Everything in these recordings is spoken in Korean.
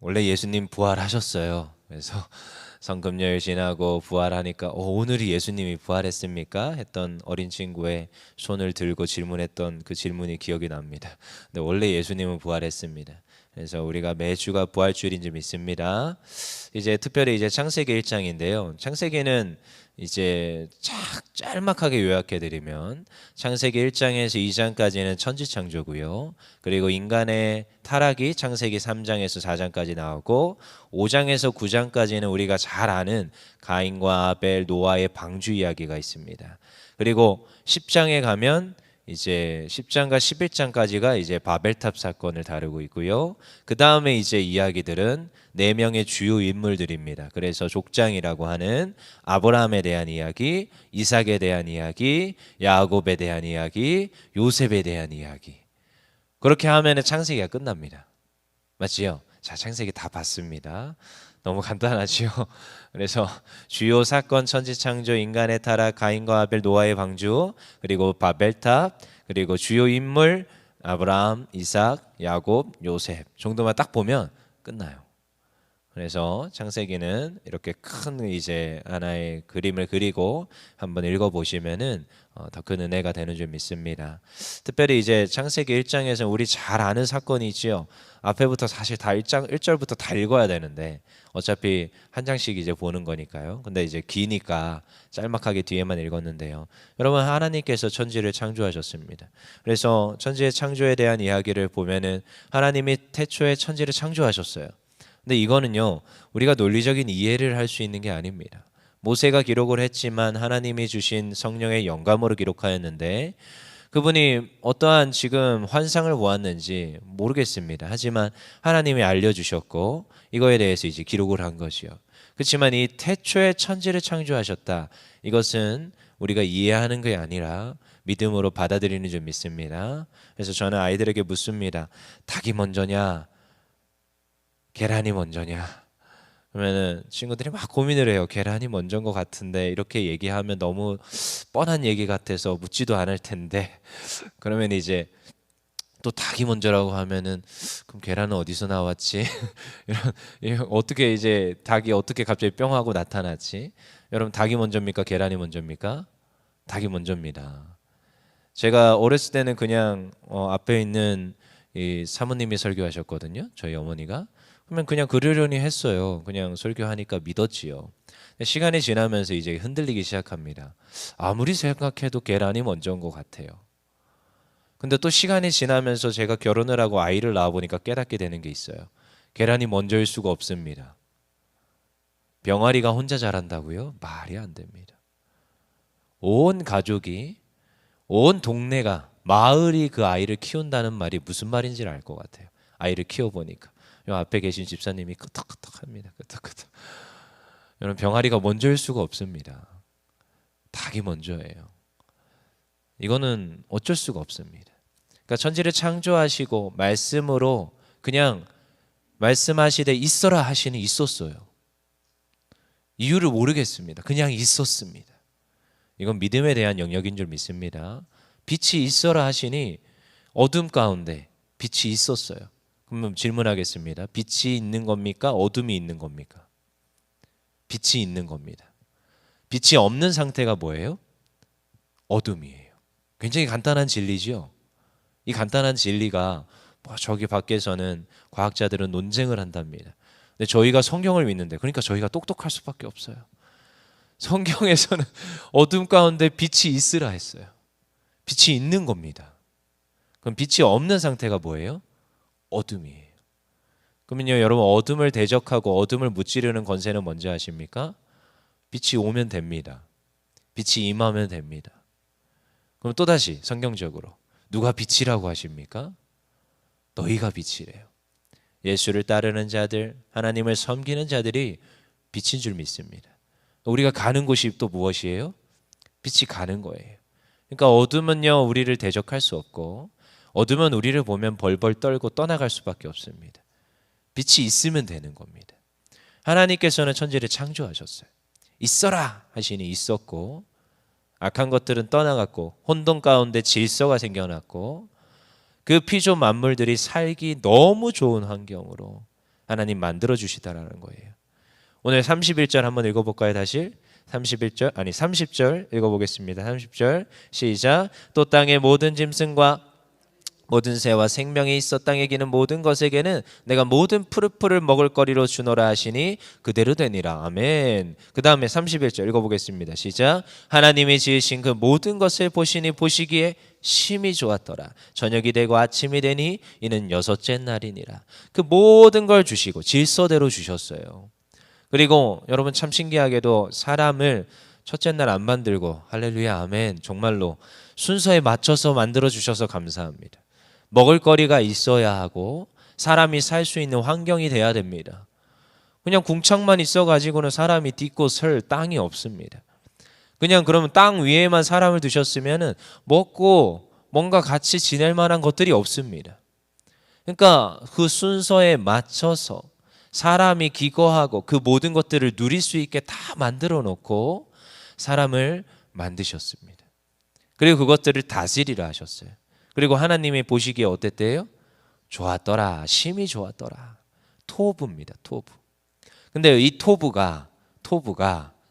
원래 예수님 부활하셨어요. 그래서 성금요일 지나고 부활하니까 오늘이 예수님이 부활했습니까? 했던 어린 친구의 손을 들고 질문했던 그 질문이 기억이 납니다. 근데 원래 예수님은 부활했습니다. 그래서 우리가 매주가 부활주일인 줄 믿습니다. 이제 특별히 이제 창세기 1장인데요. 창세기는 이제 짤막하게 요약해 드리면 창세기 1장에서 2장까지는 천지창조고요. 그리고 인간의 타락이 창세기 3장에서 4장까지 나오고 5장에서 9장까지는 우리가 잘 아는 가인과 아벨, 노아의 방주 이야기가 있습니다. 그리고 10장에 가면 이제 10장과 11장까지가 이제 바벨탑 사건을 다루고 있고요. 그 다음에 이제 이야기들은 네 명의 주요 인물들입니다. 그래서 족장이라고 하는 아브라함에 대한 이야기, 이삭에 대한 이야기, 야곱에 대한 이야기, 요셉에 대한 이야기. 그렇게 하면은 창세기가 끝납니다. 맞지요? 자, 창세기 다 봤습니다. 너무 간단하지요. 그래서 주요 사건, 천지창조, 인간의 타락, 가인과 아벨, 노아의 방주, 그리고 바벨탑, 그리고 주요 인물 아브라함, 이삭, 야곱, 요셉 정도만 딱 보면 끝나요. 그래서 창세기는 이렇게 큰 이제 하나의 그림을 그리고 한번 읽어보시면은 더 큰 은혜가 되는 줄 믿습니다. 특별히 이제 창세기 1장에서 우리 잘 아는 사건이지요. 앞에부터 사실 다 1절부터 다 읽어야 되는데 어차피 한 장씩 이제 보는 거니까요. 근데 이제 기니까 짤막하게 뒤에만 읽었는데요. 여러분, 하나님께서 천지를 창조하셨습니다. 그래서 천지의 창조에 대한 이야기를 보면은 하나님이 태초에 천지를 창조하셨어요. 근데 이거는요, 우리가 논리적인 이해를 할 수 있는 게 아닙니다. 모세가 기록을 했지만 하나님이 주신 성령의 영감으로 기록하였는데 그분이 어떠한 지금 환상을 보았는지 모르겠습니다. 하지만 하나님이 알려주셨고 이거에 대해서 이제 기록을 한 것이요. 그렇지만 이 태초에 천지를 창조하셨다. 이것은 우리가 이해하는 게 아니라 믿음으로 받아들이는 줄 믿습니다. 그래서 저는 아이들에게 묻습니다. 닭이 먼저냐? 계란이 먼저냐? 그러면은 친구들이 막 고민을 해요. 계란이 먼저인 것 같은데 이렇게 얘기하면 너무 뻔한 얘기 같아서 묻지도 않을 텐데 그러면 이제 또 닭이 먼저라고 하면은 그럼 계란은 어디서 나왔지? 어떻게 이제 닭이 어떻게 갑자기 뿅 하고 나타났지? 여러분, 닭이 먼저입니까? 계란이 먼저입니까? 닭이 먼저입니다. 제가 어렸을 때는 그냥 앞에 있는 이 사모님이 설교하셨거든요. 저희 어머니가. 그러면 그냥 그러려니 했어요. 그냥 설교하니까 믿었지요. 시간이 지나면서 이제 흔들리기 시작합니다. 아무리 생각해도 계란이 먼저인 것 같아요. 근데 또 시간이 지나면서 제가 결혼을 하고 아이를 낳아 보니까 깨닫게 되는 게 있어요. 계란이 먼저일 수가 없습니다. 병아리가 혼자 자란다고요? 말이 안 됩니다. 온 가족이, 온 동네가, 마을이 그 아이를 키운다는 말이 무슨 말인지를 알 것 같아요. 아이를 키워보니까. 요 앞에 계신 집사님이 끄덕끄덕합니다. 끄덕끄덕. 여러분, 병아리가 먼저일 수가 없습니다. 닭이 먼저예요. 이거는 어쩔 수가 없습니다. 그러니까 천지를 창조하시고 말씀으로 그냥 말씀하시되 있어라 하시니 있었어요. 이유를 모르겠습니다. 그냥 있었습니다. 이건 믿음에 대한 영역인 줄 믿습니다. 빛이 있어라 하시니 어둠 가운데 빛이 있었어요. 그러면 질문하겠습니다. 빛이 있는 겁니까? 어둠이 있는 겁니까? 빛이 있는 겁니다. 빛이 없는 상태가 뭐예요? 어둠이에요. 굉장히 간단한 진리죠. 이 간단한 진리가 저기 밖에서는 과학자들은 논쟁을 한답니다. 근데 저희가 성경을 믿는데, 그러니까 저희가 똑똑할 수밖에 없어요. 성경에서는 어둠 가운데 빛이 있으라 했어요. 빛이 있는 겁니다. 그럼 빛이 없는 상태가 뭐예요? 어둠이에요. 그러면요, 여러분, 어둠을 대적하고 어둠을 무찌르는 권세는 뭔지 아십니까? 빛이 오면 됩니다. 빛이 임하면 됩니다. 그럼 또다시 성경적으로 누가 빛이라고 하십니까? 너희가 빛이래요. 예수를 따르는 자들, 하나님을 섬기는 자들이 빛인 줄 믿습니다. 우리가 가는 곳이 또 무엇이에요? 빛이 가는 거예요. 그러니까 어둠은요, 우리를 대적할 수 없고 어둠은 우리를 보면 벌벌 떨고 떠나갈 수밖에 없습니다. 빛이 있으면 되는 겁니다. 하나님께서는 천지를 창조하셨어요. 있어라 하시니 있었고, 악한 것들은 떠나갔고 혼돈 가운데 질서가 생겨났고 그 피조 만물들이 살기 너무 좋은 환경으로 하나님 만들어 주시다라는 거예요. 오늘 31절 한번 읽어볼까요? 다시 30절 읽어보겠습니다. 30절 시작. 또 땅의 모든 짐승과 모든 새와 생명이 있어 땅에 기는 모든 것에게는 내가 모든 푸르푸를 먹을 거리로 주노라 하시니 그대로 되니라. 아멘. 그 다음에 31절 읽어보겠습니다. 시작. 하나님이 지으신 그 모든 것을 보시니 보시기에 심히 좋았더라. 저녁이 되고 아침이 되니 이는 6째 날이니라. 그 모든 걸 주시고 질서대로 주셨어요. 그리고 여러분 참 신기하게도 사람을 첫째 날 안 만들고, 할렐루야 아멘, 정말로 순서에 맞춰서 만들어 주셔서 감사합니다. 먹을 거리가 있어야 하고 사람이 살 수 있는 환경이 돼야 됩니다. 그냥 궁창만 있어가지고는 사람이 딛고 설 땅이 없습니다. 그냥 그러면 땅 위에만 사람을 두셨으면 먹고 뭔가 같이 지낼 만한 것들이 없습니다. 그러니까 그 순서에 맞춰서 사람이 기거하고 그 모든 것들을 누릴 수 있게 다 만들어 놓고 사람을 만드셨습니다. 그리고 그것들을 다스리라 하셨어요. 그리고 하나님이 보시기에 어땠대요? 좋았더라. 심히 좋았더라. 토부입니다. 토부. 근데 이 토부가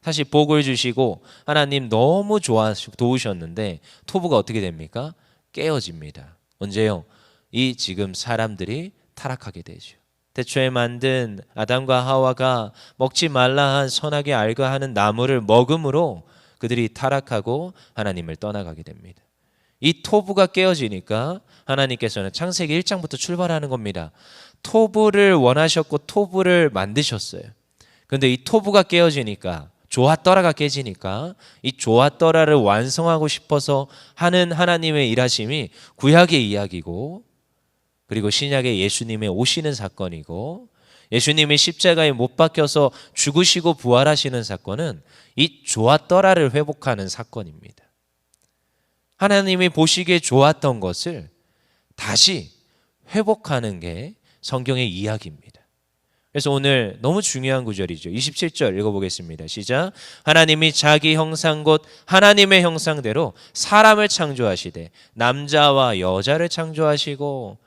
사실 복을 주시고 하나님 너무 도우셨는데 토부가 어떻게 됩니까? 깨어집니다. 언제요? 이 지금 사람들이 타락하게 되죠. 태초에 만든 아담과 하와가 먹지 말라 한 선하게 알가 하는 나무를 먹음으로 그들이 타락하고 하나님을 떠나가게 됩니다. 이 토부가 깨어지니까 하나님께서는 창세기 1장부터 출발하는 겁니다. 토부를 원하셨고 토부를 만드셨어요. 그런데 이 토부가 깨어지니까, 좋았더라가 깨지니까 이 좋았더라를 완성하고 싶어서 하는 하나님의 일하심이 구약의 이야기고, 그리고 신약의 예수님의 오시는 사건이고, 예수님이 십자가에 못 박혀서 죽으시고 부활하시는 사건은 이 좋았더라를 회복하는 사건입니다. 하나님이 보시기에 좋았던 것을 다시 회복하는 게 성경의 이야기입니다. 그래서 오늘 너무 중요한 구절이죠. 27절 읽어보겠습니다. 시작. 하나님이 자기 형상 곧 하나님의 형상대로 사람을 창조하시되 남자와 여자를 창조하시고,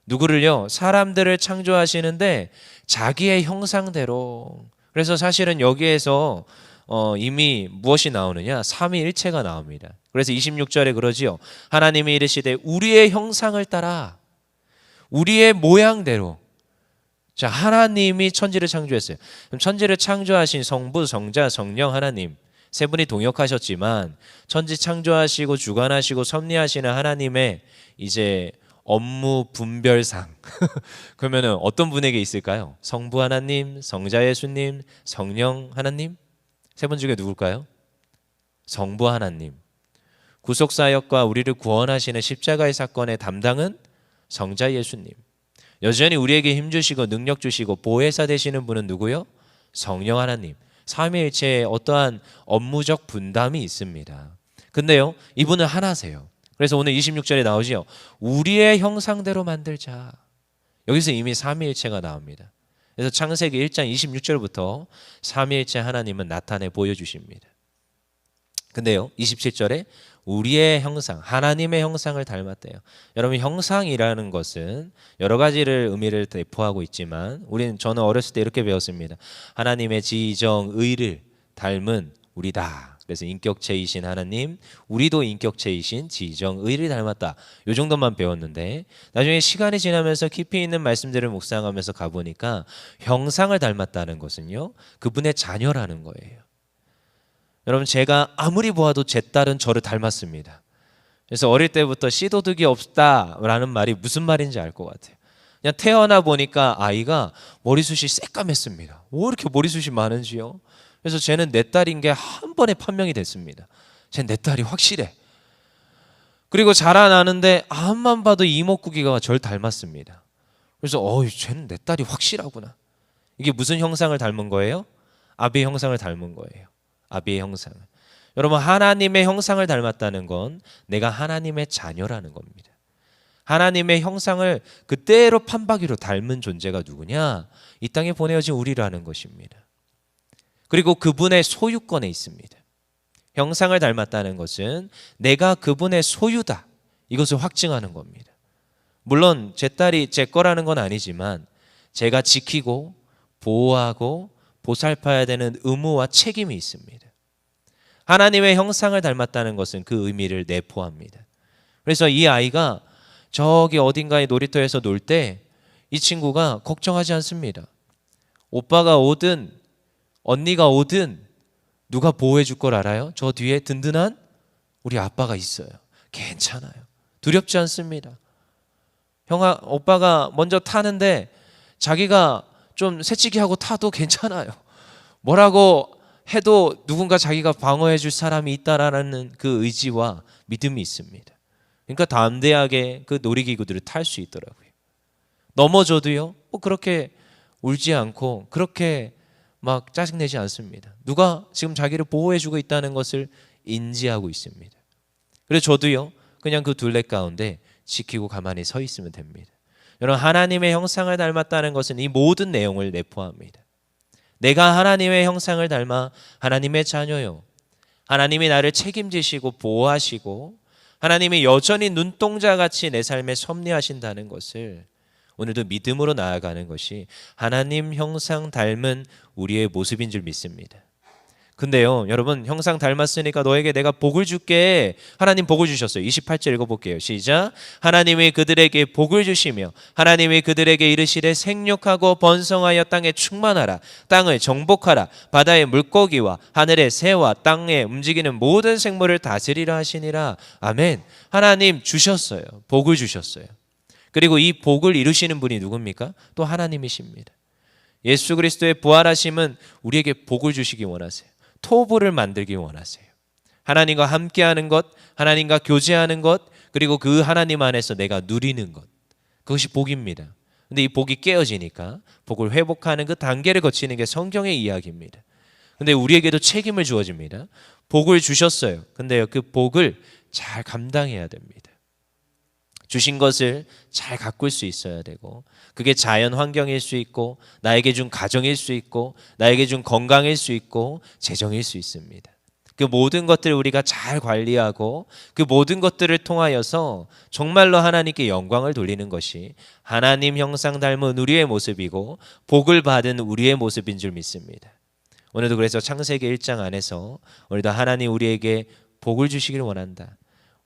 누구를요? 사람들을 창조하시는데 자기의 형상대로. 그래서 사실은 여기에서 이미 무엇이 나오느냐? 삼위일체가 나옵니다. 그래서 26절에 그러지요. 하나님이 이르시되 우리의 형상을 따라 우리의 모양대로. 자, 하나님이 천지를 창조했어요. 그럼 천지를 창조하신 성부, 성자, 성령 하나님 세 분이 동역하셨지만 천지 창조하시고 주관하시고 섭리하시는 하나님의 이제 업무 분별상 그러면은 어떤 분에게 있을까요? 성부 하나님, 성자 예수님, 성령 하나님? 세 분 중에 누굴까요? 성부 하나님. 구속사역과 우리를 구원하시는 십자가의 사건의 담당은 성자 예수님. 여전히 우리에게 힘주시고 능력 주시고 보혜사 되시는 분은 누구요? 성령 하나님. 삼위일체의 어떠한 업무적 분담이 있습니다. 근데요, 이분은 하나세요. 그래서 오늘 26절에 나오지요. 우리의 형상대로 만들자. 여기서 이미 삼위일체가 나옵니다. 그래서 창세기 1장 26절부터 삼위일체 하나님은 나타내 보여주십니다. 근데요, 27절에 우리의 형상, 하나님의 형상을 닮았대요. 여러분, 형상이라는 것은 여러 가지를 의미를 내포하고 있지만 저는 어렸을 때 이렇게 배웠습니다. 하나님의 지정의를 닮은 우리다. 그래서 인격체이신 하나님, 우리도 인격체이신 지정의를 닮았다. 이 정도만 배웠는데 나중에 시간이 지나면서 깊이 있는 말씀들을 묵상하면서 가보니까 형상을 닮았다는 것은요, 그분의 자녀라는 거예요. 여러분, 제가 아무리 보아도 제 딸은 저를 닮았습니다. 그래서 어릴 때부터 씨도둑이 없다라는 말이 무슨 말인지 알 것 같아요. 그냥 태어나 보니까 아이가 머리숱이 새까맸습니다. 왜 이렇게 머리숱이 많은지요? 그래서 쟤는 내 딸인 게 한 번에 판명이 됐습니다. 쟤는 내 딸이 확실해. 그리고 자라나는데 앞만 봐도 이목구비가 절 닮았습니다. 그래서 쟤는 내 딸이 확실하구나. 이게 무슨 형상을 닮은 거예요? 아비의 형상을 닮은 거예요. 아비의 형상을. 여러분, 하나님의 형상을 닮았다는 건 내가 하나님의 자녀라는 겁니다. 하나님의 형상을 그대로 판박이로 닮은 존재가 누구냐? 이 땅에 보내어진 우리라는 것입니다. 그리고 그분의 소유권에 있습니다. 형상을 닮았다는 것은 내가 그분의 소유다, 이것을 확증하는 겁니다. 물론 제 딸이 제 거라는 건 아니지만 제가 지키고 보호하고 보살펴야 되는 의무와 책임이 있습니다. 하나님의 형상을 닮았다는 것은 그 의미를 내포합니다. 그래서 이 아이가 저기 어딘가의 놀이터에서 놀 때 이 친구가 걱정하지 않습니다. 오빠가 오든 언니가 오든 누가 보호해 줄 걸 알아요? 저 뒤에 든든한 우리 아빠가 있어요. 괜찮아요. 두렵지 않습니다. 오빠가 먼저 타는데 자기가 좀 새치기 하고 타도 괜찮아요. 뭐라고 해도 누군가 자기가 방어해 줄 사람이 있다라는 그 의지와 믿음이 있습니다. 그러니까 담대하게 그 놀이기구들을 탈 수 있더라고요. 넘어져도요, 그렇게 울지 않고 그렇게 막 짜증내지 않습니다. 누가 지금 자기를 보호해주고 있다는 것을 인지하고 있습니다. 그래서 저도요, 그냥 그 둘레 가운데 지키고 가만히 서 있으면 됩니다. 여러분, 하나님의 형상을 닮았다는 것은 이 모든 내용을 내포합니다. 내가 하나님의 형상을 닮아 하나님의 자녀요. 하나님이 나를 책임지시고 보호하시고 하나님이 여전히 눈동자같이 내 삶에 섭리하신다는 것을 오늘도 믿음으로 나아가는 것이 하나님 형상 닮은 우리의 모습인 줄 믿습니다. 근데요, 여러분, 형상 닮았으니까 너에게 내가 복을 줄게. 하나님 복을 주셨어요. 28절 읽어볼게요. 시작. 하나님이 그들에게 복을 주시며 하나님이 그들에게 이르시되 생육하고 번성하여 땅에 충만하라. 땅을 정복하라. 바다의 물고기와 하늘의 새와 땅에 움직이는 모든 생물을 다스리라 하시니라. 아멘. 하나님 주셨어요. 복을 주셨어요. 그리고 이 복을 이루시는 분이 누굽니까? 또 하나님이십니다. 예수 그리스도의 부활하심은 우리에게 복을 주시기 원하세요. 토부를 만들기 원하세요. 하나님과 함께하는 것, 하나님과 교제하는 것, 그리고 그 하나님 안에서 내가 누리는 것, 그것이 복입니다. 근데 이 복이 깨어지니까 복을 회복하는 그 단계를 거치는 게 성경의 이야기입니다. 근데 우리에게도 책임을 주어집니다. 복을 주셨어요. 근데요, 그 복을 잘 감당해야 됩니다. 주신 것을 잘 가꿀 수 있어야 되고, 그게 자연 환경일 수 있고, 나에게 준 가정일 수 있고, 나에게 준 건강일 수 있고, 재정일 수 있습니다. 그 모든 것들을 우리가 잘 관리하고 그 모든 것들을 통하여서 정말로 하나님께 영광을 돌리는 것이 하나님 형상 닮은 우리의 모습이고 복을 받은 우리의 모습인 줄 믿습니다. 오늘도 그래서 창세기 1장 안에서 오늘도 하나님 우리에게 복을 주시기를 원한다.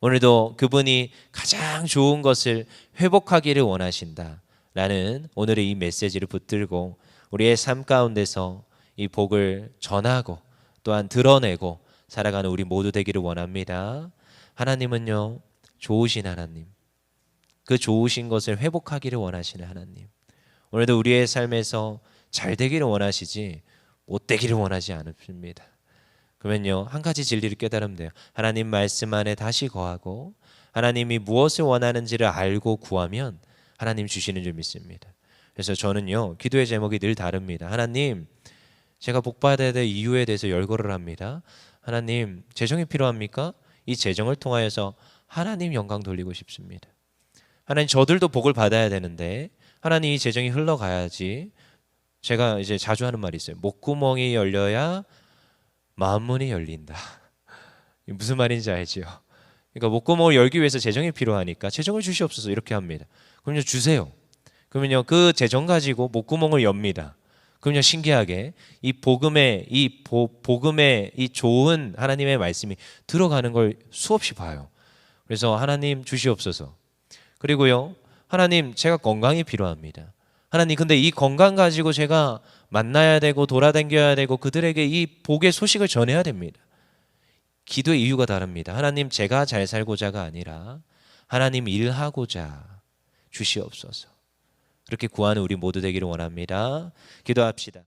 오늘도 그분이 가장 좋은 것을 회복하기를 원하신다 라는 오늘의 이 메시지를 붙들고 우리의 삶 가운데서 이 복을 전하고 또한 드러내고 살아가는 우리 모두 되기를 원합니다. 하나님은요, 좋으신 하나님, 그 좋으신 것을 회복하기를 원하시는 하나님, 오늘도 우리의 삶에서 잘 되기를 원하시지 못 되기를 원하지 않습니다. 그러면요, 한 가지 진리를 깨달으면 돼요. 하나님 말씀 안에 다시 거하고 하나님이 무엇을 원하는지를 알고 구하면 하나님 주시는 줄 믿습니다. 그래서 저는요, 기도의 제목이 늘 다릅니다. 하나님, 제가 복받아야 될 이유에 대해서 열거를 합니다. 하나님, 재정이 필요합니까? 이 재정을 통하여서 하나님 영광 돌리고 싶습니다. 하나님, 저들도 복을 받아야 되는데 하나님, 이 재정이 흘러가야지. 제가 이제 자주 하는 말이 있어요. 목구멍이 열려야 만문이 열린다. 무슨 말인지 알지요? 그러니까 목구멍을 열기 위해서 재정이 필요하니까 재정을 주시옵소서 이렇게 합니다. 그럼요, 주세요. 그러면요, 그 재정 가지고 목구멍을 엽니다. 그럼요, 신기하게 이 복음의 이 좋은 하나님의 말씀이 들어가는 걸 수없이 봐요. 그래서 하나님 주시옵소서. 그리고요, 하나님, 제가 건강이 필요합니다. 하나님, 근데 이 건강 가지고 제가 만나야 되고 돌아다녀야 되고 그들에게 이 복의 소식을 전해야 됩니다. 기도의 이유가 다릅니다. 하나님, 제가 잘 살고자가 아니라 하나님 일하고자 주시옵소서. 그렇게 구하는 우리 모두 되기를 원합니다. 기도합시다.